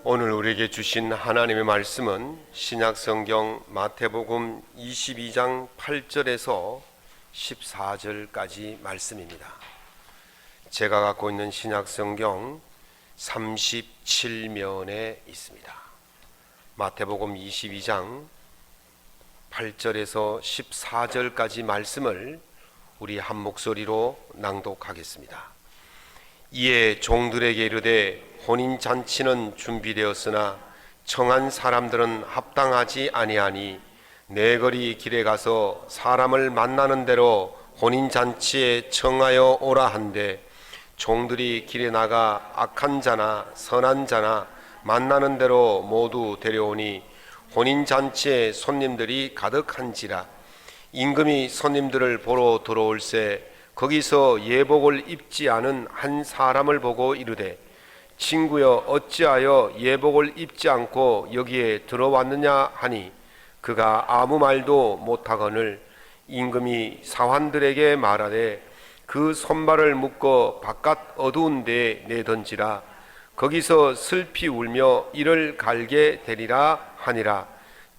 오늘 우리에게 주신 하나님의 말씀은 신약성경 마태복음 22장 8절에서 14절까지 말씀입니다. 제가 갖고 있는 신약성경 37면에 있습니다. 마태복음 22장 8절에서 14절까지 말씀을 우리 한 목소리로 낭독하겠습니다. 이에 종들에게 이르되 혼인잔치는 준비되었으나 청한 사람들은 합당하지 아니하니 네 거리 길에 가서 사람을 만나는 대로 혼인잔치에 청하여 오라 한데 종들이 길에 나가 악한 자나 선한 자나 만나는 대로 모두 데려오니 혼인잔치에 손님들이 가득한지라. 임금이 손님들을 보러 들어올새 거기서 예복을 입지 않은 한 사람을 보고 이르되 친구여 어찌하여 예복을 입지 않고 여기에 들어왔느냐 하니 그가 아무 말도 못하거늘 임금이 사환들에게 말하되 그 손발을 묶어 바깥 어두운 데에 내던지라. 거기서 슬피 울며 이를 갈게 되리라 하니라.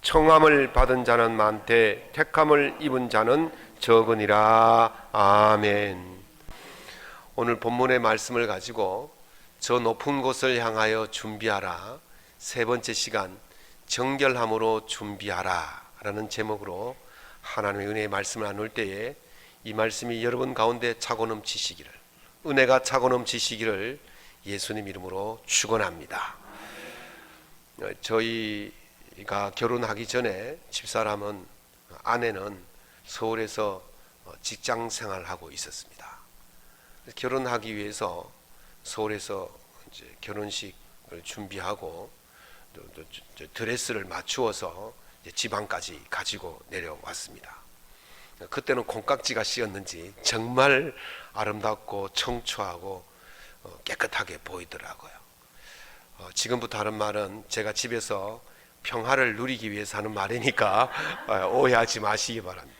청함을 받은 자는 많되 택함을 입은 자는 적으니라. 아멘. 오늘 본문의 말씀을 가지고 저 높은 곳을 향하여 준비하라, 세 번째 시간 정결함으로 준비하라 라는 제목으로 하나님의 은혜의 말씀을 나눌 때에 이 말씀이 여러분 가운데 차고 넘치시기를, 은혜가 차고 넘치시기를 예수님 이름으로 축원합니다. 저희가 결혼하기 전에 집사람은, 아내는 서울에서 직장 생활하고 있었습니다. 결혼하기 위해서 서울에서 이제 결혼식을 준비하고 또 드레스를 맞추어서 이제 지방까지 가지고 내려왔습니다. 그때는 콩깍지가 씌었는지 정말 아름답고 청초하고 깨끗하게 보이더라고요. 지금부터 하는 말은 제가 집에서 평화를 누리기 위해서 하는 말이니까 오해하지 마시기 바랍니다.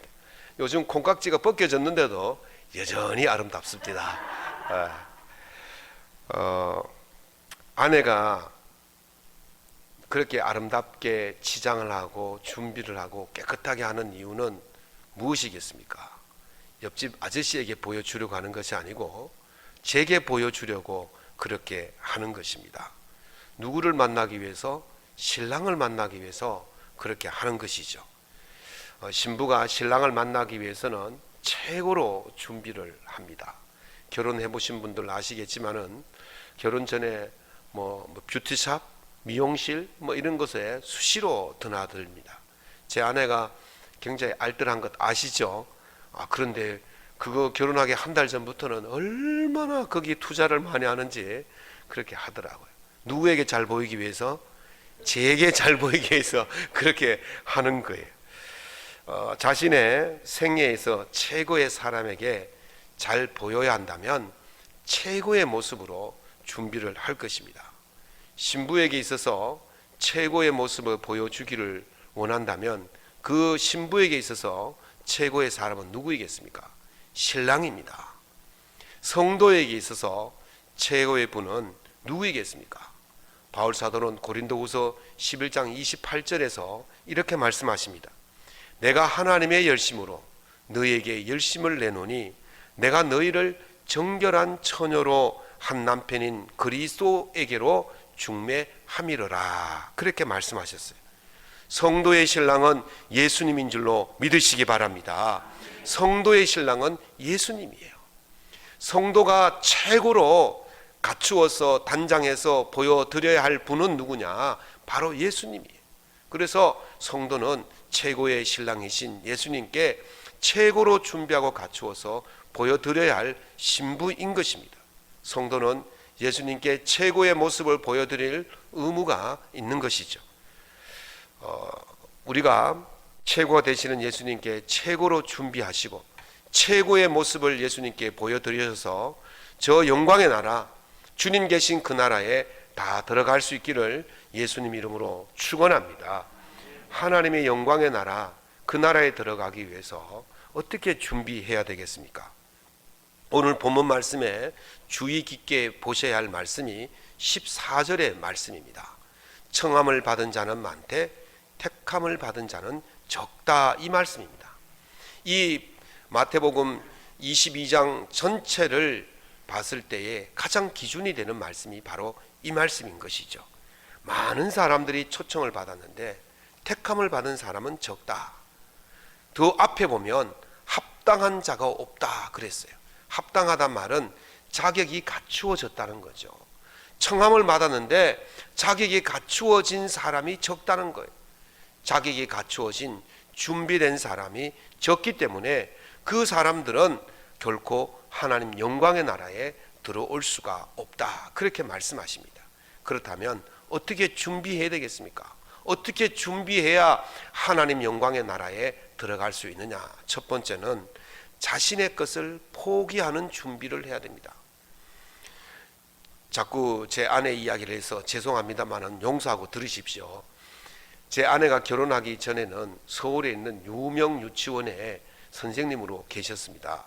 요즘 콩깍지가 벗겨졌는데도 여전히 아름답습니다. 아내가 그렇게 아름답게 치장을 하고 준비를 하고 깨끗하게 하는 이유는 무엇이겠습니까? 옆집 아저씨에게 보여주려고 하는 것이 아니고 제게 보여주려고 그렇게 하는 것입니다. 누구를 만나기 위해서? 신랑을 만나기 위해서 그렇게 하는 것이죠. 신부가 신랑을 만나기 위해서는 최고로 준비를 합니다. 결혼해 보신 분들 아시겠지만은 결혼 전에 뷰티샵, 미용실 이런 곳에 수시로 드나듭니다. 제 아내가 굉장히 알뜰한 것 아시죠? 그런데 그거 결혼하기 한 달 전부터는 얼마나 거기 투자를 많이 하는지 그렇게 하더라고요. 누구에게 잘 보이기 위해서? 제게 잘 보이기 위해서 그렇게 하는 거예요. 자신의 생애에서 최고의 사람에게 잘 보여야 한다면 최고의 모습으로 준비를 할 것입니다. 신부에게 있어서 최고의 모습을 보여주기를 원한다면 그 신부에게 있어서 최고의 사람은 누구이겠습니까? 신랑입니다. 성도에게 있어서 최고의 분은 누구이겠습니까? 바울 사도는 고린도후서 11장 28절에서 이렇게 말씀하십니다. 내가 하나님의 열심으로 너희에게 열심을 내노니 내가 너희를 정결한 처녀로 한 남편인 그리스도에게로 중매함이로라. 그렇게 말씀하셨어요. 성도의 신랑은 예수님인 줄로 믿으시기 바랍니다. 성도의 신랑은 예수님이에요. 성도가 최고로 갖추어서 단장해서 보여드려야 할 분은 누구냐? 바로 예수님이에요. 그래서 성도는 최고의 신랑이신 예수님께 최고로 준비하고 갖추어서 보여드려야 할 신부인 것입니다. 성도는 예수님께 최고의 모습을 보여드릴 의무가 있는 것이죠. 우리가 최고가 되시는 예수님께 최고로 준비하시고 최고의 모습을 예수님께 보여드려서 저 영광의 나라, 주님 계신 그 나라에 다 들어갈 수 있기를 예수님 이름으로 축원합니다. 하나님의 영광의 나라, 그 나라에 들어가기 위해서 어떻게 준비해야 되겠습니까? 오늘 본문 말씀에 주의 깊게 보셔야 할 말씀이 14절의 말씀입니다. 청함을 받은 자는 많되 택함을 받은 자는 적다, 이 말씀입니다. 이 마태복음 22장 전체를 봤을 때에 가장 기준이 되는 말씀이 바로 이 말씀인 것이죠. 많은 사람들이 초청을 받았는데 택함을 받은 사람은 적다. 더 앞에 보면 합당한 자가 없다 그랬어요. 합당하단 말은 자격이 갖추어졌다는 거죠. 청함을 받았는데 자격이 갖추어진 사람이 적다는 거예요. 자격이 갖추어진 준비된 사람이 적기 때문에 그 사람들은 결코 하나님 영광의 나라에 들어올 수가 없다, 그렇게 말씀하십니다. 그렇다면 어떻게 준비해야 되겠습니까? 어떻게 준비해야 하나님 영광의 나라에 들어갈 수 있느냐? 첫 번째는 자신의 것을 포기하는 준비를 해야 됩니다. 자꾸 제 아내 이야기를 해서 죄송합니다만 용서하고 들으십시오. 제 아내가 결혼하기 전에는 서울에 있는 유명 유치원에 선생님으로 계셨습니다.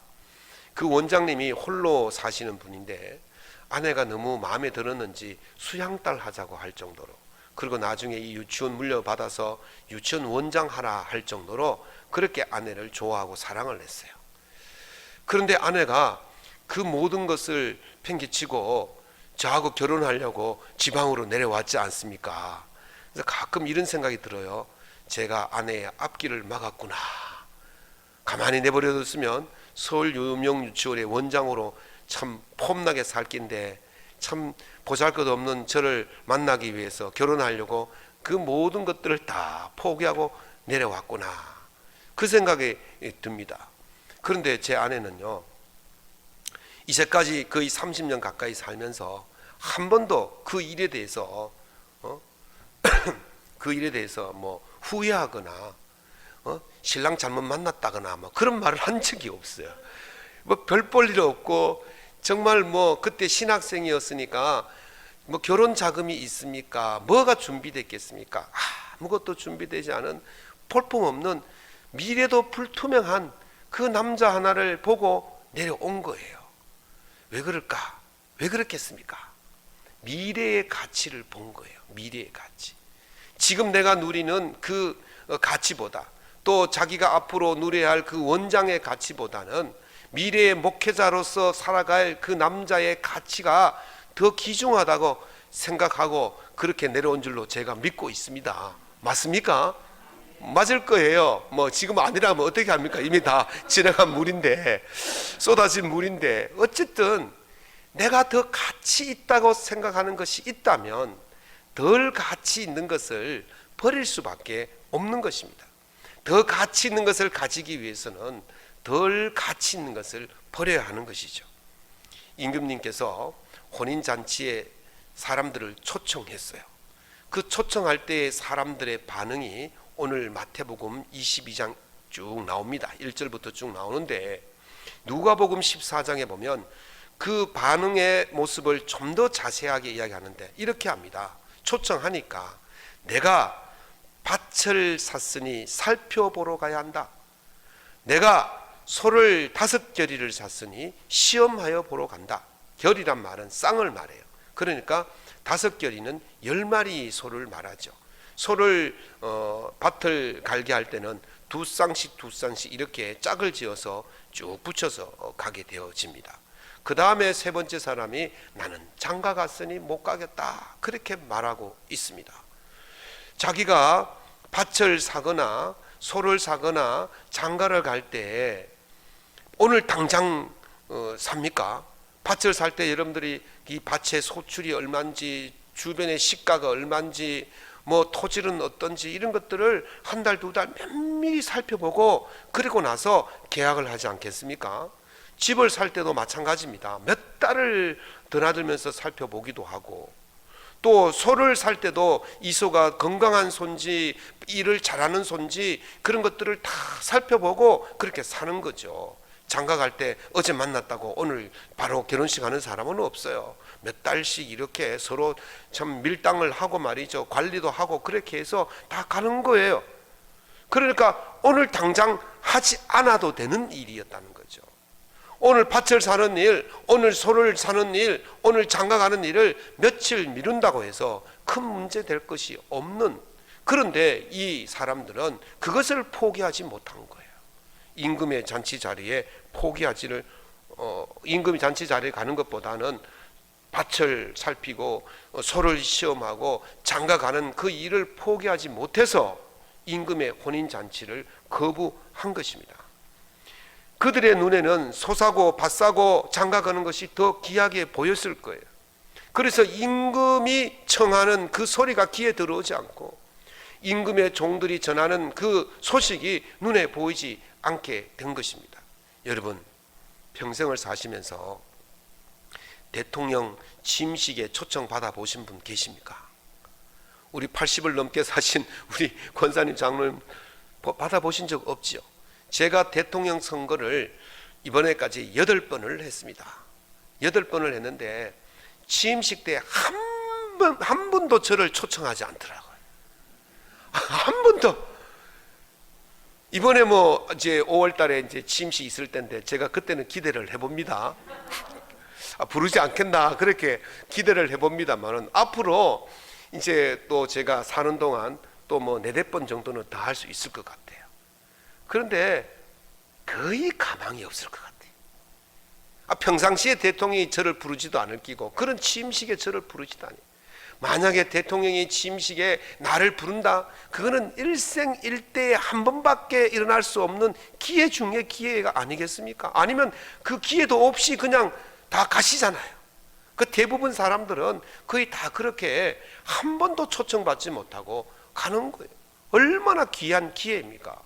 그 원장님이 홀로 사시는 분인데 아내가 너무 마음에 들었는지 수양딸 하자고 할 정도로, 그리고 나중에 이 유치원 물려받아서 유치원 원장 하라 할 정도로 그렇게 아내를 좋아하고 사랑을 했어요. 그런데 아내가 그 모든 것을 팽개치고 저하고 결혼하려고 지방으로 내려왔지 않습니까? 그래서 가끔 이런 생각이 들어요. 제가 아내의 앞길을 막았구나. 가만히 내버려뒀으면 서울 유명 유치원의 원장으로 참 폼나게 살 낀데 참 보잘것없는 저를 만나기 위해서 결혼하려고 그 모든 것들을 다 포기하고 내려왔구나, 그 생각이 듭니다. 그런데 제 아내는요, 이제까지 거의 30년 가까이 살면서 한 번도 그 일에 대해서 그 일에 대해서 뭐 후회하거나 신랑 잘못 만났다거나 뭐 그런 말을 한 적이 없어요. 뭐 별 볼 일 없고, 정말 뭐 그때 신학생이었으니까 뭐 결혼 자금이 있습니까? 뭐가 준비됐겠습니까? 아무것도 준비되지 않은 볼품없는 미래도 불투명한 그 남자 하나를 보고 내려온 거예요. 왜 그럴까? 왜 그렇겠습니까? 미래의 가치를 본 거예요. 미래의 가치. 지금 내가 누리는 그 가치보다, 또 자기가 앞으로 누려야 할 그 원장의 가치보다는 미래의 목회자로서 살아갈 그 남자의 가치가 더 귀중하다고 생각하고 그렇게 내려온 줄로 제가 믿고 있습니다. 맞습니까? 맞을 거예요. 뭐 지금 아니라면 어떻게 합니까? 이미 다 지나간 물인데, 쏟아진 물인데, 어쨌든 내가 더 가치 있다고 생각하는 것이 있다면 덜 가치 있는 것을 버릴 수밖에 없는 것입니다. 더 가치 있는 것을 가지기 위해서는 덜 가치 있는 것을 버려야 하는 것이죠. 임금님께서 혼인잔치에 사람들을 초청했어요. 그 초청할 때의 사람들의 반응이 오늘 마태복음 22장 쭉 나옵니다. 1절부터 쭉 나오는데, 누가복음 14장에 보면 그 반응의 모습을 좀 더 자세하게 이야기하는데 이렇게 합니다. 초청하니까 내가 밭을 샀으니 살펴보러 가야 한다. 내가 소를 5겨리를 샀으니 시험하여 보러 간다. 겨리란 말은 쌍을 말해요. 그러니까 5겨리는 10마리 소를 말하죠. 소를 밭을 갈게 할 때는 두 쌍씩 이렇게 짝을 지어서 쭉 붙여서 가게 되어집니다. 그 다음에 세 번째 사람이 나는 장가 갔으니 못 가겠다, 그렇게 말하고 있습니다. 자기가 밭을 사거나 소를 사거나 장가를 갈 때 오늘 당장 삽니까? 밭을 살 때 여러분들이 이 밭의 소출이 얼마인지, 주변의 시가가 얼마인지, 뭐 토질은 어떤지, 이런 것들을 한 달, 두 달 면밀히 살펴보고 그리고 나서 계약을 하지 않겠습니까? 집을 살 때도 마찬가지입니다. 몇 달을 드나들면서 살펴보기도 하고, 또 소를 살 때도 이 소가 건강한 소인지 일을 잘하는 소인지 그런 것들을 다 살펴보고 그렇게 사는 거죠. 장가 갈 때 어제 만났다고 오늘 바로 결혼식 하는 사람은 없어요. 몇 달씩 이렇게 서로 참 밀당을 하고 말이죠. 관리도 하고 그렇게 해서 다 가는 거예요. 그러니까 오늘 당장 하지 않아도 되는 일이었다는 거죠. 오늘 밭을 사는 일, 오늘 소를 사는 일, 오늘 장가가는 일을 며칠 미룬다고 해서 큰 문제 될 것이 없는, 그런데 이 사람들은 그것을 포기하지 못한 거예요. 임금의 잔치 자리에 임금의 잔치 자리에 가는 것보다는 밭을 살피고 소를 시험하고 장가가는 그 일을 포기하지 못해서 임금의 혼인 잔치를 거부한 것입니다. 그들의 눈에는 소사고 밭사고 장가가는 것이 더 귀하게 보였을 거예요. 그래서 임금이 청하는 그 소리가 귀에 들어오지 않고 임금의 종들이 전하는 그 소식이 눈에 보이지 않게 된 것입니다. 여러분, 평생을 사시면서 대통령 취임식에 초청 받아보신 분 계십니까? 우리 80을 넘게 사신 우리 권사님 장로님 받아보신 적 없지요? 제가 대통령 선거를 이번에까지 8번을 했습니다. 8번을 했는데 취임식 때 한 번도 저를 초청하지 않더라고요. 한 번도. 이번에 이제 5월 달에 이제 취임식 있을 때인데 제가 그때는 기대를 해봅니다. 부르지 않겠나 그렇게 기대를 해봅니다만은 앞으로 이제 또 제가 사는 동안 또 4-5번 정도는 더 할 수 있을 것 같아요. 그런데 거의 가망이 없을 것 같아요. 평상시에 대통령이 저를 부르지도 않을 끼고 그런 취임식에 저를 부르지도 않아요. 만약에 대통령이 취임식에 나를 부른다, 그거는 일생일대에 한 번밖에 일어날 수 없는 기회 중에 기회가 아니겠습니까? 아니면 그 기회도 없이 그냥 다 가시잖아요. 그 대부분 사람들은 거의 다 그렇게 한 번도 초청받지 못하고 가는 거예요. 얼마나 귀한 기회입니까?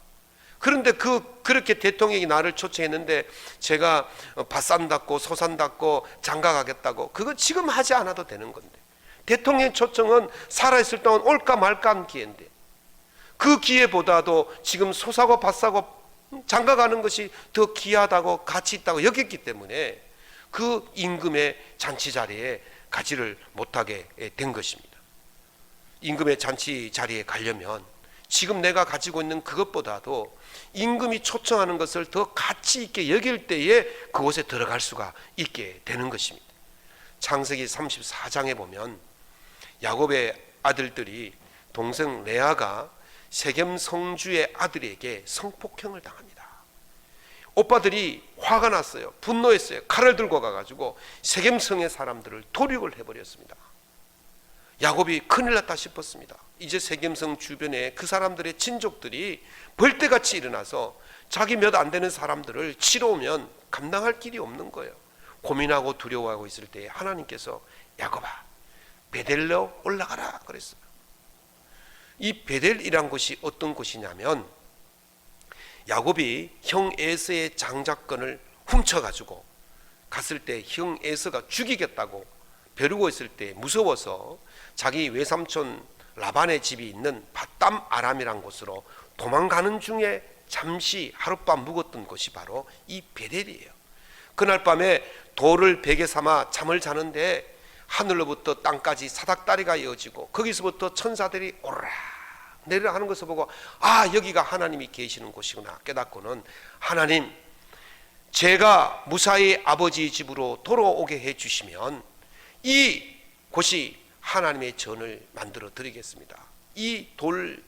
그런데 그렇게 대통령이 나를 초청했는데 제가 밭 산다고 소 산다고 장가 가겠다고, 그거 지금 하지 않아도 되는 건데, 대통령 초청은 살아있을 동안 올까 말까 한 기회인데 그 기회보다도 지금 소 사고 밭 사고 장가 가는 것이 더 귀하다고 가치 있다고 여겼기 때문에 그 임금의 잔치 자리에 가지를 못하게 된 것입니다. 임금의 잔치 자리에 가려면 지금 내가 가지고 있는 그것보다도 임금이 초청하는 것을 더 가치 있게 여길 때에 그곳에 들어갈 수가 있게 되는 것입니다. 창세기 34장에 보면 야곱의 아들들이 동생 레아가 세겜 성주의 아들에게 성폭행을 당합니다. 오빠들이 화가 났어요. 분노했어요. 칼을 들고 가가지고 세겜 성의 사람들을 도륙을 해버렸습니다. 야곱이 큰일 났다 싶었습니다. 이제 세겜성 주변에 그 사람들의 친족들이 벌떼같이 일어나서 자기 몇 안 되는 사람들을 치러 오면 감당할 길이 없는 거예요. 고민하고 두려워하고 있을 때에 하나님께서 야곱아, 베델로 올라가라 그랬어요. 이 베델이란 곳이 어떤 곳이냐면 야곱이 형 에서의 장자권을 훔쳐가지고 갔을 때 형 에서가 죽이겠다고 벼르고 있을 때 무서워서 자기 외삼촌 라반의 집이 있는 밧담 아람이란 곳으로 도망가는 중에 잠시 하룻밤 묵었던 곳이 바로 이 베델이에요. 그날 밤에 돌을 베개 삼아 잠을 자는데 하늘로부터 땅까지 사닥다리가 이어지고 거기서부터 천사들이 오르락 내리락 하는 것을 보고 여기가 하나님이 계시는 곳이구나 깨닫고는, 하나님, 제가 무사히 아버지 집으로 돌아오게 해주시면 이 곳이 하나님의 전을 만들어 드리겠습니다. 이 돌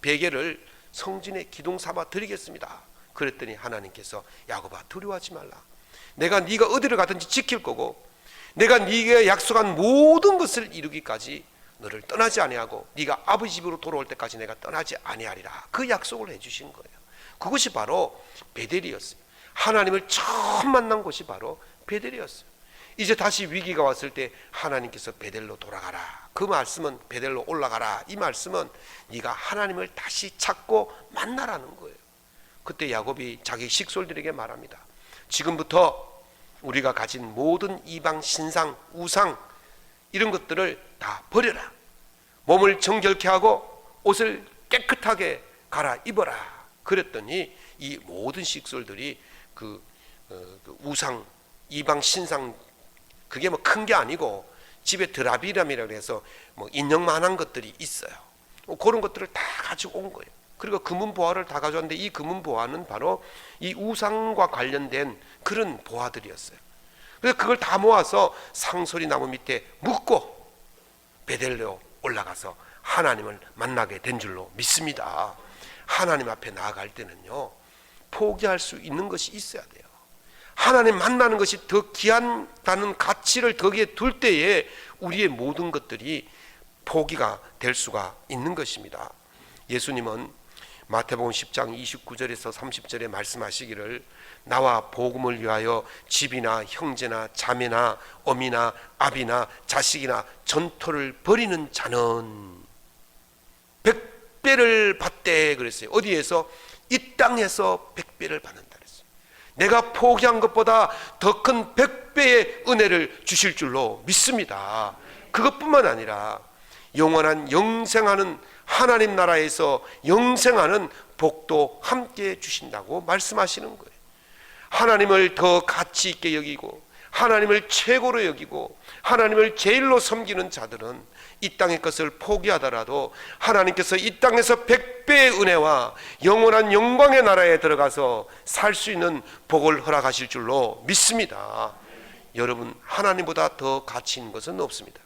베개를 성전의 기둥 삼아 드리겠습니다. 그랬더니 하나님께서 야곱아, 두려워하지 말라. 내가 네가 어디를 가든지 지킬 거고 내가 네가 약속한 모든 것을 이루기까지 너를 떠나지 아니하고 네가 아버지 집으로 돌아올 때까지 내가 떠나지 아니하리라. 그 약속을 해주신 거예요. 그것이 바로 베델이었어요. 하나님을 처음 만난 곳이 바로 베델이었어요. 이제 다시 위기가 왔을 때 하나님께서 베델로 돌아가라. 그 말씀은 베델로 올라가라. 이 말씀은 네가 하나님을 다시 찾고 만나라는 거예요. 그때 야곱이 자기 식솔들에게 말합니다. 지금부터 우리가 가진 모든 이방 신상, 우상 이런 것들을 다 버려라. 몸을 정결케 하고 옷을 깨끗하게 갈아입어라. 그랬더니 이 모든 식솔들이 그 우상, 이방 신상, 그게 큰 게 아니고 집에 드라비람이라고 해서 인형만한 것들이 있어요. 그런 것들을 다 가지고 온 거예요. 그리고 금은 보화를 다 가져왔는데 이 금은 보화는 바로 이 우상과 관련된 그런 보화들이었어요. 그래서 그걸 다 모아서 상소리 나무 밑에 묻고 베델로 올라가서 하나님을 만나게 된 줄로 믿습니다. 하나님 앞에 나아갈 때는요, 포기할 수 있는 것이 있어야 돼요. 하나님 만나는 것이 더 귀하다는 가치를 거기에 둘 때에 우리의 모든 것들이 포기가 될 수가 있는 것입니다. 예수님은 마태복음 10장 29절에서 30절에 말씀하시기를 나와 복음을 위하여 집이나 형제나 자매나 어미나 아비나 자식이나 전토를 벌이는 자는 100배를 받되 그랬어요. 어디에서? 이 땅에서 100배를 받는다 그랬어요. 내가 포기한 것보다 더 큰 100배의 은혜를 주실 줄로 믿습니다. 그것뿐만 아니라 영원한 영생하는 하나님 나라에서 영생하는 복도 함께 주신다고 말씀하시는 거예요. 하나님을 더 가치 있게 여기고 하나님을 최고로 여기고 하나님을 제일로 섬기는 자들은 이 땅의 것을 포기하더라도 하나님께서 이 땅에서 100배의 은혜와 영원한 영광의 나라에 들어가서 살 수 있는 복을 허락하실 줄로 믿습니다. 여러분, 하나님보다 더 가치 있는 것은 없습니다.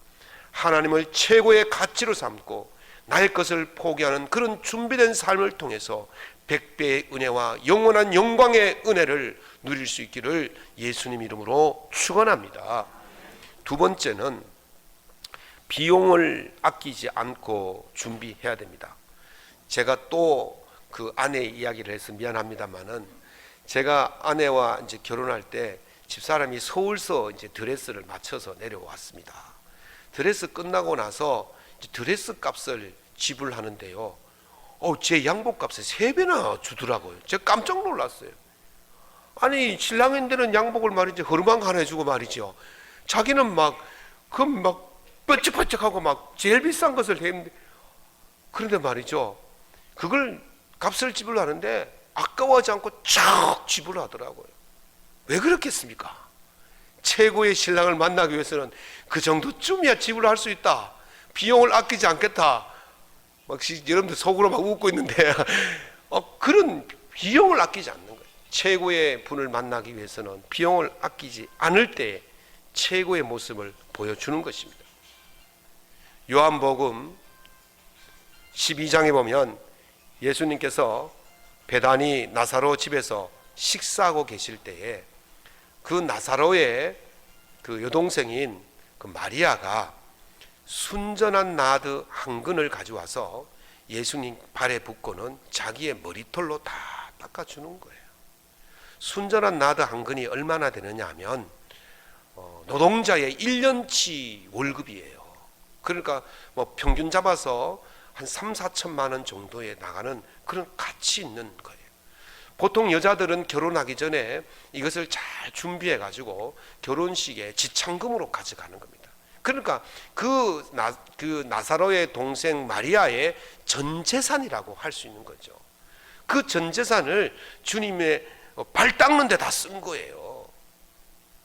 하나님을 최고의 가치로 삼고 나의 것을 포기하는 그런 준비된 삶을 통해서 100배의 은혜와 영원한 영광의 은혜를 누릴 수 있기를 예수님 이름으로 축원합니다. 두 번째는 비용을 아끼지 않고 준비해야 됩니다. 제가 또 그 아내 이야기를 해서 미안합니다만은, 제가 아내와 이제 결혼할 때 집사람이 서울서 이제 드레스를 맞춰서 내려왔습니다. 드레스 끝나고 나서 드레스 값을 지불하는데요, 제 양복 값에 3배나 주더라고요. 제가 깜짝 놀랐어요. 아니, 신랑인데는 양복을 말이지 허름한 해주고 말이죠, 자기는 막 뻔쩍뻔쩍하고 막 제일 비싼 것을 했는데, 그런데 말이죠, 그걸 값을 지불하는데 아까워하지 않고 쫙 지불하더라고요. 왜 그렇겠습니까? 최고의 신랑을 만나기 위해서는 그 정도쯤이야 지불할 수 있다, 비용을 아끼지 않겠다, 막 여러분들 속으로 막 웃고 있는데 그런 비용을 아끼지 않는 거예요. 최고의 분을 만나기 위해서는 비용을 아끼지 않을 때 최고의 모습을 보여주는 것입니다. 요한복음 12장에 보면 예수님께서 베다니 나사로 집에서 식사하고 계실 때에 그 나사로의 그 여동생인 그 마리아가 순전한 나드 한 근을 가져와서 예수님 발에 붓고는 자기의 머리털로 다 닦아주는 거예요. 순전한 나드 한 근이 얼마나 되느냐 하면 노동자의 1년치 월급이에요. 그러니까 뭐 평균 잡아서 한 3, 4천만 원 정도에 나가는 그런 가치 있는 거예요. 보통 여자들은 결혼하기 전에 이것을 잘 준비해 가지고 결혼식에 지참금으로 가져가는 겁니다. 그러니까 그 나사로의 동생 마리아의 전 재산이라고 할 수 있는 거죠. 그 전 재산을 주님의 발 닦는 데 다 쓴 거예요.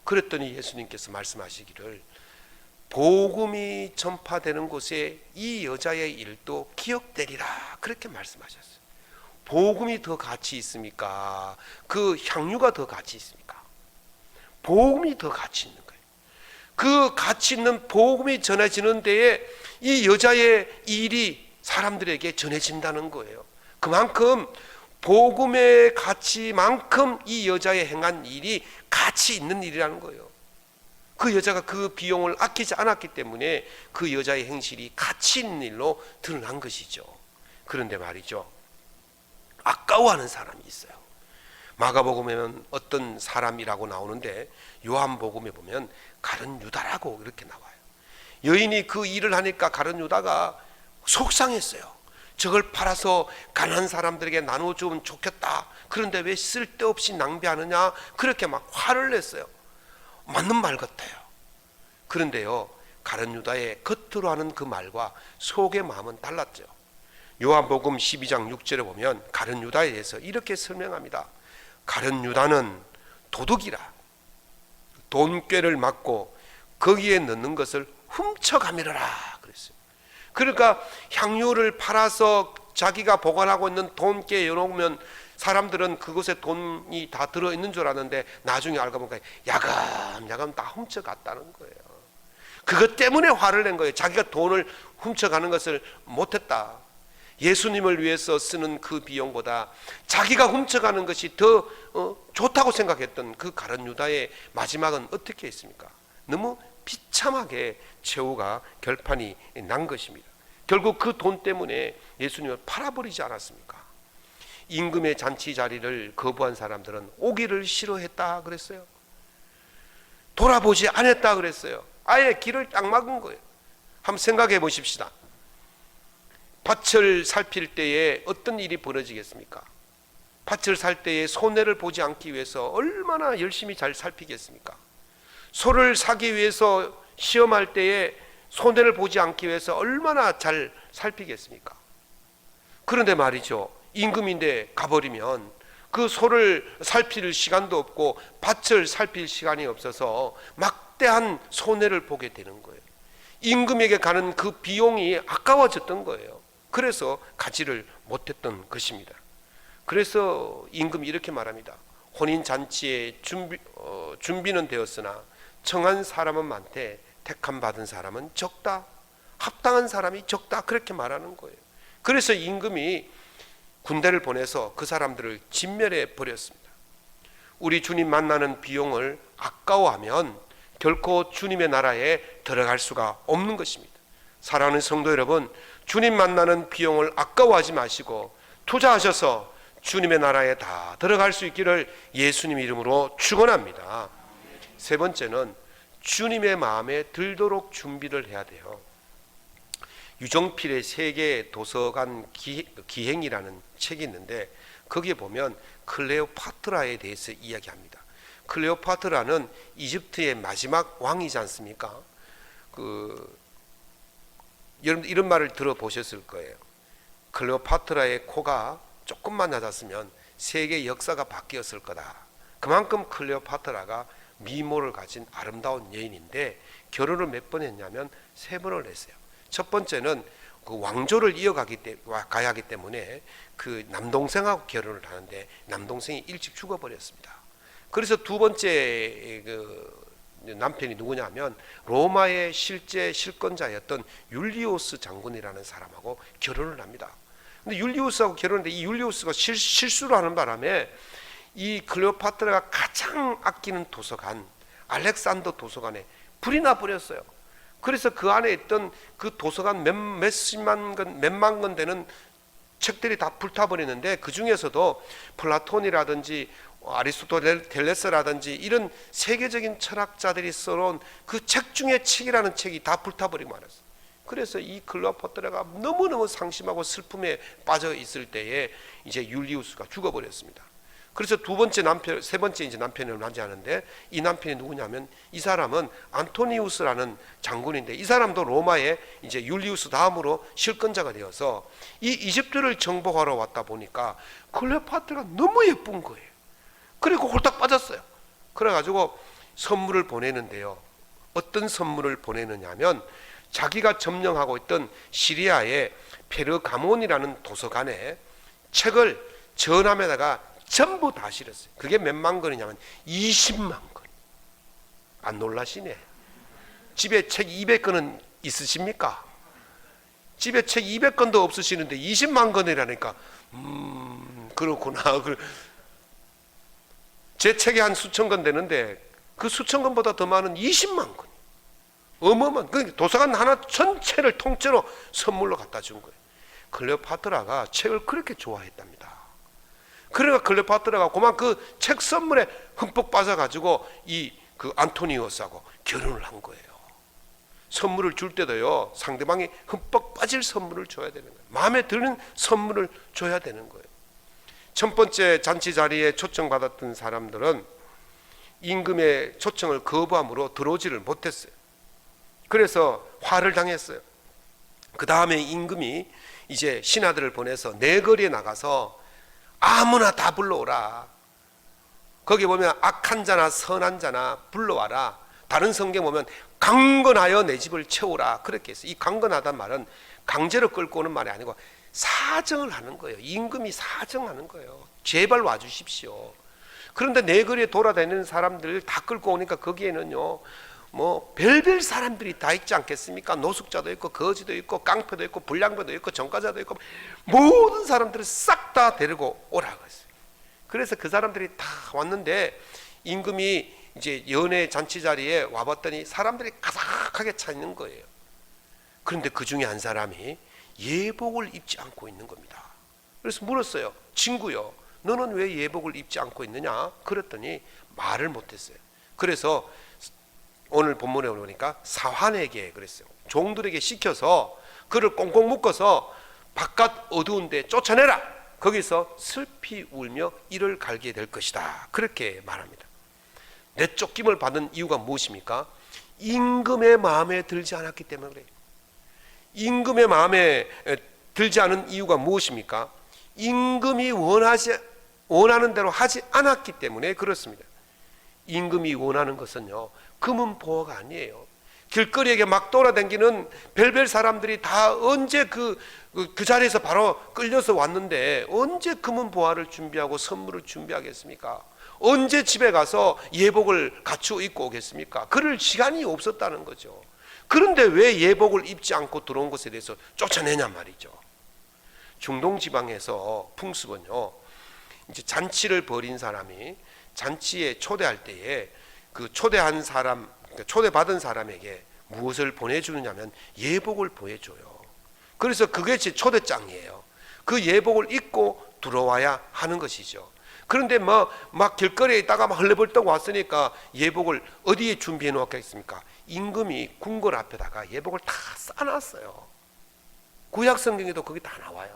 그랬더니 예수님께서 말씀하시기를 복음이 전파되는 곳에 이 여자의 일도 기억되리라, 그렇게 말씀하셨어요. 복음이 더 가치 있습니까? 그 향유가 더 가치 있습니까? 복음이 더 가치 있는 거예요. 그 가치 있는 복음이 전해지는 데에 이 여자의 일이 사람들에게 전해진다는 거예요. 그만큼 복음의 가치만큼 이 여자의 행한 일이 가치 있는 일이라는 거예요. 그 여자가 그 비용을 아끼지 않았기 때문에 그 여자의 행실이 가치 있는 일로 드러난 것이죠. 그런데 말이죠, 아까워하는 사람이 있어요. 마가복음에는 어떤 사람이라고 나오는데 요한복음에 보면 가룟 유다라고 이렇게 나와요. 여인이 그 일을 하니까 가룟 유다가 속상했어요. 저걸 팔아서 가난한 사람들에게 나눠주면 좋겠다, 그런데 왜 쓸데없이 낭비하느냐, 그렇게 막 화를 냈어요. 맞는 말 같아요. 그런데요, 가룟 유다의 겉으로 하는 그 말과 속의 마음은 달랐죠. 요한복음 12장 6절에 보면 가룟 유다에 대해서 이렇게 설명합니다. 가룟 유다는 도둑이라, 돈꾀를 맞고 거기에 넣는 것을 훔쳐가미르라 그랬어요. 그러니까 향유를 팔아서 자기가 보관하고 있는 돈께 열어놓으면 사람들은 그곳에 돈이 다 들어있는 줄 알았는데 나중에 알고 보니까 야금야금 다 훔쳐갔다는 거예요. 그것 때문에 화를 낸 거예요. 자기가 돈을 훔쳐가는 것을 못했다. 예수님을 위해서 쓰는 그 비용보다 자기가 훔쳐가는 것이 더 좋다고 생각했던 그 가룟 유다의 마지막은 어떻게 했습니까? 너무 비참하게 최후가 결판이 난 것입니다. 결국 그 돈 때문에 예수님을 팔아버리지 않았습니까? 임금의 잔치 자리를 거부한 사람들은 오기를 싫어했다 그랬어요. 돌아보지 않았다 그랬어요. 아예 길을 딱 막은 거예요. 한번 생각해 보십시다. 밭을 살필 때에 어떤 일이 벌어지겠습니까? 밭을 살 때에 손해를 보지 않기 위해서 얼마나 열심히 잘 살피겠습니까? 소를 사기 위해서 시험할 때에 손해를 보지 않기 위해서 얼마나 잘 살피겠습니까? 그런데 말이죠, 임금인데 가버리면 그 소를 살필 시간도 없고 밭을 살필 시간이 없어서 막대한 손해를 보게 되는 거예요. 임금에게 가는 그 비용이 아까워졌던 거예요. 그래서 가지를 못했던 것입니다. 그래서 임금이 이렇게 말합니다. 혼인잔치의 준비는 되었으나 청한 사람은 많되 택함 받은 사람은 적다. 합당한 사람이 적다. 그렇게 말하는 거예요. 그래서 임금이 군대를 보내서 그 사람들을 진멸해 버렸습니다. 우리 주님 만나는 비용을 아까워하면 결코 주님의 나라에 들어갈 수가 없는 것입니다. 사랑하는 성도 여러분, 주님 만나는 비용을 아까워하지 마시고 투자하셔서 주님의 나라에 다 들어갈 수 있기를 예수님 이름으로 축원합니다. 세 번째는 주님의 마음에 들도록 준비를 해야 돼요. 유정필의 세계 도서관 기행이라는 책이 있는데 거기에 보면 클레오파트라에 대해서 이야기합니다. 클레오파트라는 이집트의 마지막 왕이지 않습니까? 여러분 이런 말을 들어보셨을 거예요. 클레오파트라의 코가 조금만 낮았으면 세계 역사가 바뀌었을 거다. 그만큼 클레오파트라가 미모를 가진 아름다운 여인인데 결혼을 몇 번 했냐면 3번을 했어요. 첫 번째는 그 왕조를 가야 하기 때문에 그 남동생하고 결혼을 하는데 남동생이 일찍 죽어버렸습니다. 그래서 두 번째 그 남편이 누구냐면 로마의 실제 실권자였던 율리우스 장군이라는 사람하고 결혼을 합니다. 근데 율리우스하고 결혼했는데 이 율리우스가 실수를 하는 바람에 이 클레오파트라가 가장 아끼는 도서관 알렉산더 도서관에 불이 나 버렸어요. 그래서 그 안에 있던 그 도서관 몇만 권 되는 책들이 다 불타버리는데 그 중에서도 플라톤이라든지 아리스토텔레스라든지 이런 세계적인 철학자들이 써놓은 그 책 중에 책이라는 책이 다 불타버리고 말았어요. 그래서 이 클레오파트라가 너무너무 상심하고 슬픔에 빠져 있을 때에 이제 율리우스가 죽어버렸습니다. 그래서 세 번째 이제 남편을 맞이하는데 이 남편이 누구냐면 이 사람은 안토니우스라는 장군인데 이 사람도 로마의 이제 율리우스 다음으로 실권자가 되어서 이 이집트를 정복하러 왔다 보니까 클레오파트라가 너무 예쁜 거예요. 그리고 홀딱 빠졌어요. 그래가지고 선물을 보내는데요. 어떤 선물을 보내느냐면 자기가 점령하고 있던 시리아의 페르가몬이라는 도서관에 책을 전함에다가 전부 다 실었어요. 그게 몇만 권이냐면 20만 권. 안 놀라시네. 집에 책 200권은 있으십니까? 집에 책 200권도 없으시는데 20만 권이라니까 그렇구나. 제 책이 한 수천 권 되는데 그 수천 권보다 더 많은 20만 권. 어마어마한 그 도서관 하나 전체를 통째로 선물로 갖다 준 거예요. 클레오파트라가 책을 그렇게 좋아했답니다. 그러니까 클레오파트라가 그만 그 책 선물에 흠뻑 빠져가지고 그 안토니우스하고 결혼을 한 거예요. 선물을 줄 때도요, 상대방이 흠뻑 빠질 선물을 줘야 되는 거예요. 마음에 드는 선물을 줘야 되는 거예요. 첫 번째 잔치 자리에 초청받았던 사람들은 임금의 초청을 거부함으로 들어오지를 못했어요. 그래서 화를 당했어요. 그 다음에 임금이 이제 신하들을 보내서 내거리에 나가서 아무나 다 불러오라. 거기 보면 악한 자나 선한 자나 불러와라. 다른 성경 보면 강건하여 내 집을 채우라. 그렇게 했어요. 이 강건하다는 말은 강제로 끌고 오는 말이 아니고 사정을 하는 거예요. 임금이 사정하는 거예요. 제발 와주십시오. 그런데 내 거리에 돌아다니는 사람들 다 끌고 오니까 거기에는요, 뭐 별별 사람들이 다 있지 않겠습니까? 노숙자도 있고 거지도 있고 깡패도 있고 불량배도 있고 전과자도 있고 모든 사람들을 싹 다 데리고 오라고 했어요. 그래서 그 사람들이 다 왔는데 임금이 이제 연회 잔치 자리에 와봤더니 사람들이 가득하게 차 있는 거예요. 그런데 그 중에 한 사람이 예복을 입지 않고 있는 겁니다. 그래서 물었어요. 친구요, 너는 왜 예복을 입지 않고 있느냐? 그랬더니 말을 못했어요. 그래서 오늘 본문에 보니까 사환에게 그랬어요. 종들에게 시켜서 그를 꽁꽁 묶어서 바깥 어두운 데 쫓아내라. 거기서 슬피 울며 이를 갈게 될 것이다. 그렇게 말합니다. 내쫓김을 받은 이유가 무엇입니까? 임금의 마음에 들지 않았기 때문에 그래요. 임금의 마음에 들지 않은 이유가 무엇입니까? 임금이 원하는 대로 하지 않았기 때문에 그렇습니다. 임금이 원하는 것은요, 금은 보화가 아니에요. 길거리에 막 돌아다니는 별별 사람들이 다 언제 그 자리에서 바로 끌려서 왔는데 언제 금은 보화를 준비하고 선물을 준비하겠습니까? 언제 집에 가서 예복을 갖추어 입고 오겠습니까? 그럴 시간이 없었다는 거죠. 그런데 왜 예복을 입지 않고 들어온 것에 대해서 쫓아내냐 말이죠. 중동 지방에서 풍습은요, 이제 잔치를 벌인 사람이 잔치에 초대할 때에 그 초대한 사람, 초대받은 사람에게 무엇을 보내주느냐면 예복을 보내줘요. 그래서 그게 제 초대장이에요. 그 예복을 입고 들어와야 하는 것이죠. 그런데 막 길거리에 있다가 막 헐레벌떡 왔으니까 예복을 어디에 준비해 놓았겠습니까? 임금이 궁궐 앞에다가 예복을 다 싸놨어요. 구약 성경에도 거기 다 나와요.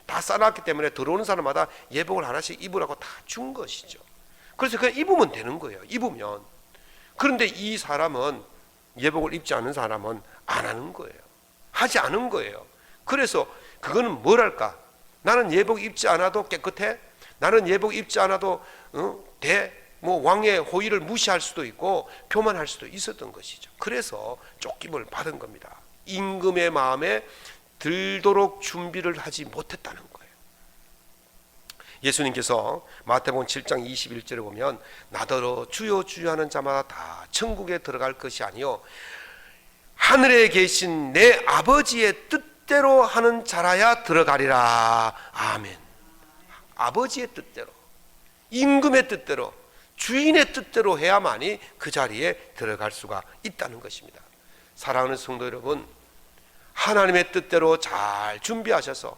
다 싸놨기 때문에 들어오는 사람마다 예복을 하나씩 입으라고 다 준 것이죠. 그래서 그냥 입으면 되는 거예요. 입으면. 그런데 이 사람은, 예복을 입지 않은 사람은 안 하는 거예요. 하지 않은 거예요. 그래서 그거는 뭐랄까, 나는 예복 입지 않아도 깨끗해? 나는 예복 입지 않아도 왕의 호의를 무시할 수도 있고 교만할 수도 있었던 것이죠. 그래서 쫓김을 받은 겁니다. 임금의 마음에 들도록 준비를 하지 못했다는 거예요. 예수님께서 마태복음 7장 21절에 보면 나더러 주여 주여 하는 자마다 다 천국에 들어갈 것이 아니요 하늘에 계신 내 아버지의 뜻대로 하는 자라야 들어가리라. 아멘. 아버지의 뜻대로, 임금의 뜻대로, 주인의 뜻대로 해야만이 그 자리에 들어갈 수가 있다는 것입니다. 사랑하는 성도 여러분, 하나님의 뜻대로 잘 준비하셔서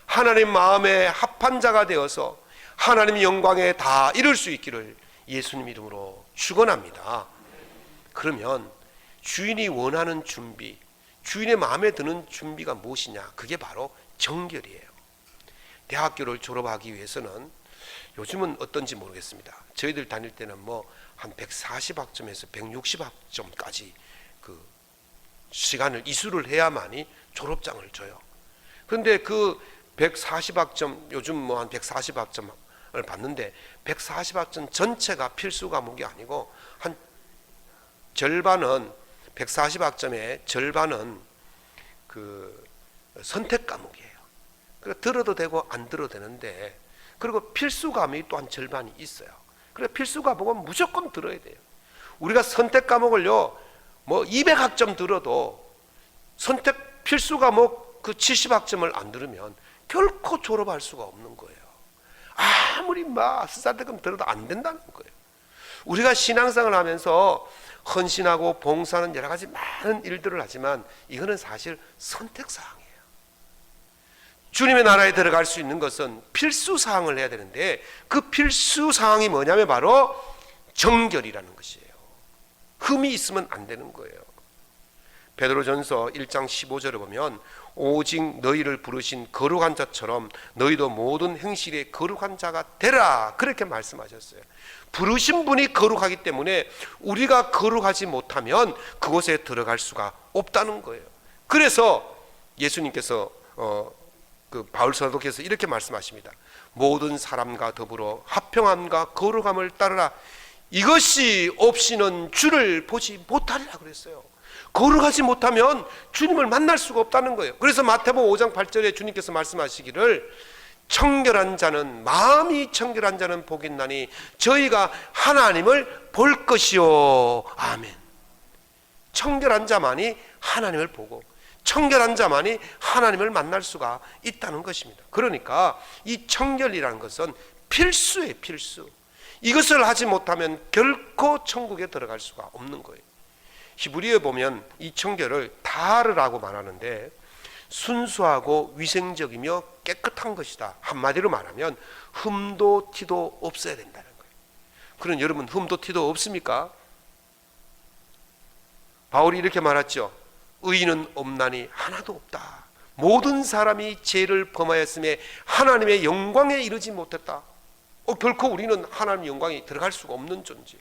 하나님 마음에 합한 자가 되어서 하나님의 영광에 다 이룰 수 있기를 예수님 이름으로 축원합니다. 그러면 주인이 원하는 준비, 주인의 마음에 드는 준비가 무엇이냐? 그게 바로 정결이에요. 대학교를 졸업하기 위해서는 요즘은 어떤지 모르겠습니다. 저희들 다닐 때는 한 140학점에서 160학점까지 그 시간을 이수를 해야만이 졸업장을 줘요. 그런데 그 140학점, 요즘 한 140학점을 받는데 140학점 전체가 필수 과목이 아니고 한 절반은, 140학점의 절반은 그 선택 과목이에요. 그러니까 들어도 되고 안 들어도 되는데, 그리고 필수 과목이 또 한 절반이 있어요. 그래서 필수 과목은 무조건 들어야 돼요. 우리가 선택 과목을요, 200학점 들어도 선택 필수 과목 그 70학점을 안 들으면 결코 졸업할 수가 없는 거예요. 아무리 스사대금 들어도 안 된다는 거예요. 우리가 신앙생활을 하면서 헌신하고 봉사하는 여러 가지 많은 일들을 하지만 이거는 사실 선택사항이에요. 주님의 나라에 들어갈 수 있는 것은 필수사항을 해야 되는데 그 필수사항이 뭐냐면 바로 정결이라는 것이에요. 흠이 있으면 안 되는 거예요. 베드로전서 1장 15절에 보면 오직 너희를 부르신 거룩한 자처럼 너희도 모든 행실에 거룩한 자가 되라, 그렇게 말씀하셨어요. 부르신 분이 거룩하기 때문에 우리가 거룩하지 못하면 그곳에 들어갈 수가 없다는 거예요. 그래서 예수님께서 그 바울 사도께서 이렇게 말씀하십니다. 모든 사람과 더불어 화평함과 거룩함을 따르라. 이것이 없이는 주를 보지 못하리라 그랬어요. 걸어가지 못하면 주님을 만날 수가 없다는 거예요. 그래서 마태복음 5장 8절에 주님께서 말씀하시기를 청결한 자는, 마음이 청결한 자는 복이 있나니 저희가 하나님을 볼 것이요. 아멘. 청결한 자만이 하나님을 보고 청결한 자만이 하나님을 만날 수가 있다는 것입니다. 그러니까 이 청결이라는 것은 필수예요. 필수. 이것을 하지 못하면 결코 천국에 들어갈 수가 없는 거예요. 히브리어에 보면 이 청결을 다르라고 말하는데 순수하고 위생적이며 깨끗한 것이다. 한마디로 말하면 흠도 티도 없어야 된다는 거예요. 그럼 여러분, 흠도 티도 없습니까? 바울이 이렇게 말했죠. 의인은 없나니 하나도 없다. 모든 사람이 죄를 범하였음에 하나님의 영광에 이르지 못했다. 결코 우리는 하나님의 영광에 들어갈 수가 없는 존재.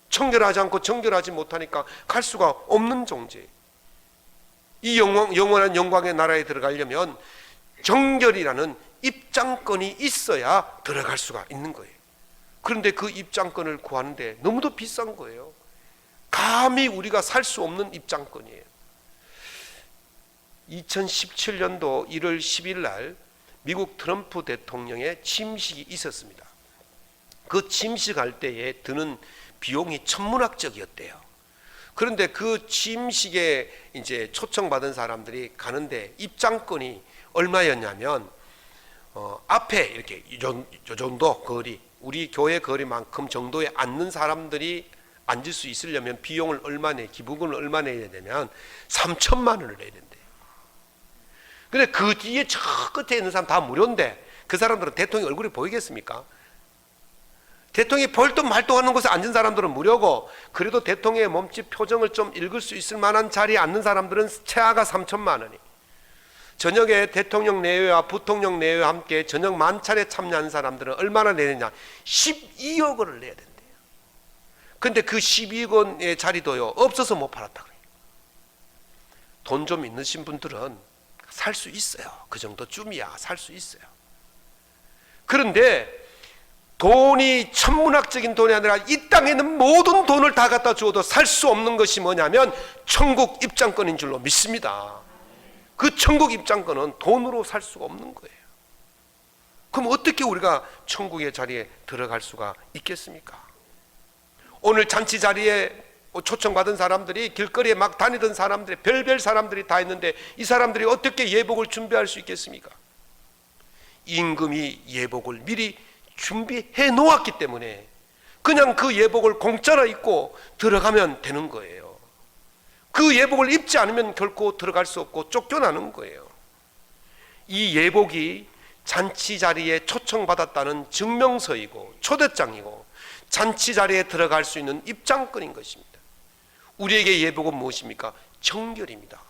청결하지 않고 정결하지 못하니까 갈 수가 없는 존재. 이 영원한 영광의 나라에 들어가려면 정결이라는 입장권이 있어야 들어갈 수가 있는 거예요. 그런데 그 입장권을 구하는데 너무도 비싼 거예요. 감히 우리가 살 수 없는 입장권이에요. 2017년도 1월 10일 날 미국 트럼프 대통령의 취임식이 있었습니다. 그 취임식할 때에 드는 비용이 천문학적이었대요. 그런데 그 취임식에 이제 초청받은 사람들이 가는데 입장권이 얼마였냐면 앞에 이렇게 이 정도 거리, 우리 교회 거리만큼 정도에 앉는 사람들이 앉을 수 있으려면 비용을 얼마 기부금을 얼마 내야 되냐면 3천만 원을 내야 된대요. 근데 그 뒤에 저 끝에 있는 사람 다 무료인데 그 사람들은 대통령 얼굴이 보이겠습니까? 대통령이 벌떡 말똥하는 곳에 앉은 사람들은 무료고, 그래도 대통령의 몸짓 표정을 좀 읽을 수 있을 만한 자리에 앉는 사람들은 최하가 3천만 원이. 저녁에 대통령 내외와 부통령 내외와 함께 저녁 만찬에 참여한 사람들은 얼마나 내느냐? 12억 원을 내야 된대요. 근데 그 12억 원의 자리도요, 없어서 못 팔았다 그래요. 돈 좀 있으신 분들은 살 수 있어요. 그 정도쯤이야 살 수 있어요. 그런데 돈이 천문학적인 돈이 아니라 이 땅에 있는 모든 돈을 다 갖다 주어도 살 수 없는 것이 뭐냐면 천국 입장권인 줄로 믿습니다. 그 천국 입장권은 돈으로 살 수가 없는 거예요. 그럼 어떻게 우리가 천국의 자리에 들어갈 수가 있겠습니까? 오늘 잔치 자리에 초청받은 사람들이, 길거리에 막 다니던 사람들이, 별별 사람들이 다 있는데 이 사람들이 어떻게 예복을 준비할 수 있겠습니까? 임금이 예복을 미리 준비해 놓았기 때문에 그냥 그 예복을 공짜로 입고 들어가면 되는 거예요. 그 예복을 입지 않으면 결코 들어갈 수 없고 쫓겨나는 거예요. 이 예복이 잔치 자리에 초청받았다는 증명서이고 초대장이고 잔치 자리에 들어갈 수 있는 입장권인 것입니다. 우리에게 예복은 무엇입니까? 정결입니다.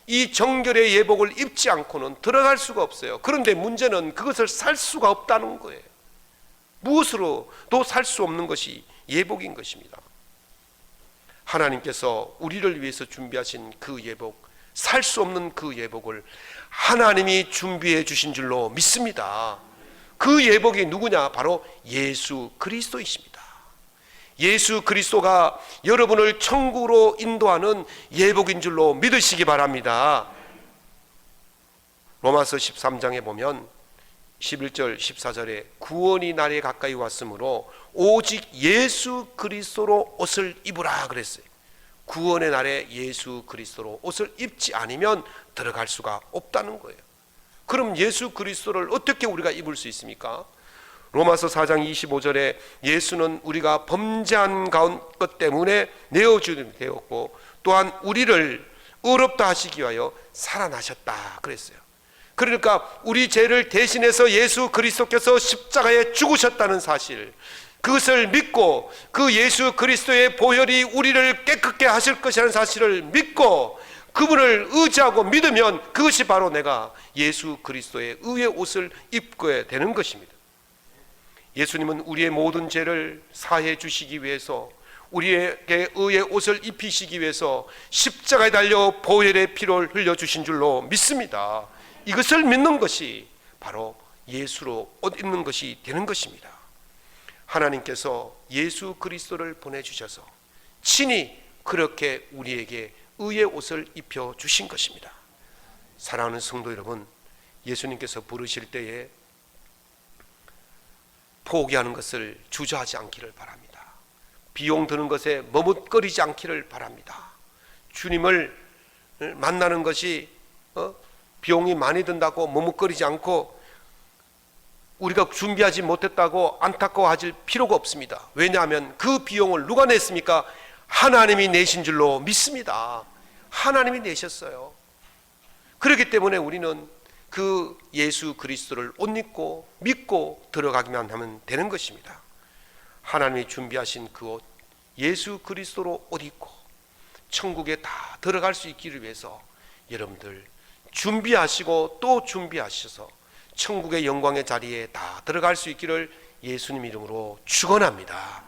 이 정결의 예복을 입지 않고는 들어갈 수가 없어요. 그런데 문제는 그것을 살 수가 없다는 거예요. 무엇으로도 살 수 없는 것이 예복인 것입니다. 하나님께서 우리를 위해서 준비하신 그 예복, 살 수 없는 그 예복을 하나님이 준비해 주신 줄로 믿습니다. 그 예복이 누구냐? 바로 예수 그리스도이십니다. 예수 그리스도가 여러분을 천국으로 인도하는 예복인 줄로 믿으시기 바랍니다. 로마서 13장에 보면 11절 14절에 구원이 날에 가까이 왔으므로 오직 예수 그리스도로 옷을 입으라 그랬어요. 구원의 날에 예수 그리스도로 옷을 입지 않으면 들어갈 수가 없다는 거예요. 그럼 예수 그리스도를 어떻게 우리가 입을 수 있습니까? 로마서 4장 25절에 예수는 우리가 범죄한 것 때문에 내어주게 되었고 또한 우리를 의롭다 하시기 위하여 살아나셨다 그랬어요. 그러니까 우리 죄를 대신해서 예수 그리스도께서 십자가에 죽으셨다는 사실, 그것을 믿고 그 예수 그리스도의 보혈이 우리를 깨끗게 하실 것이라는 사실을 믿고 그분을 의지하고 믿으면 그것이 바로 내가 예수 그리스도의 의의 옷을 입게 되는 것입니다. 예수님은 우리의 모든 죄를 사해 주시기 위해서, 우리에게 의의 옷을 입히시기 위해서 십자가에 달려 보혈의 피를 흘려주신 줄로 믿습니다. 이것을 믿는 것이 바로 예수로 옷 입는 것이 되는 것입니다. 하나님께서 예수 그리스도를 보내주셔서 친히 그렇게 우리에게 의의 옷을 입혀 주신 것입니다. 사랑하는 성도 여러분, 예수님께서 부르실 때에 포기하는 것을 주저하지 않기를 바랍니다. 비용 드는 것에 머뭇거리지 않기를 바랍니다. 주님을 만나는 것이 비용이 많이 든다고 머뭇거리지 않고 우리가 준비하지 못했다고 안타까워하실 필요가 없습니다. 왜냐하면 그 비용을 누가 냈습니까? 하나님이 내신 줄로 믿습니다. 하나님이 내셨어요. 그렇기 때문에 우리는 그 예수 그리스도를 옷 입고 믿고 들어가기만 하면 되는 것입니다. 하나님이 준비하신 그 옷, 예수 그리스도로 옷 입고 천국에 다 들어갈 수 있기를 위해서 여러분들 준비하시고 또 준비하셔서 천국의 영광의 자리에 다 들어갈 수 있기를 예수님 이름으로 축원합니다.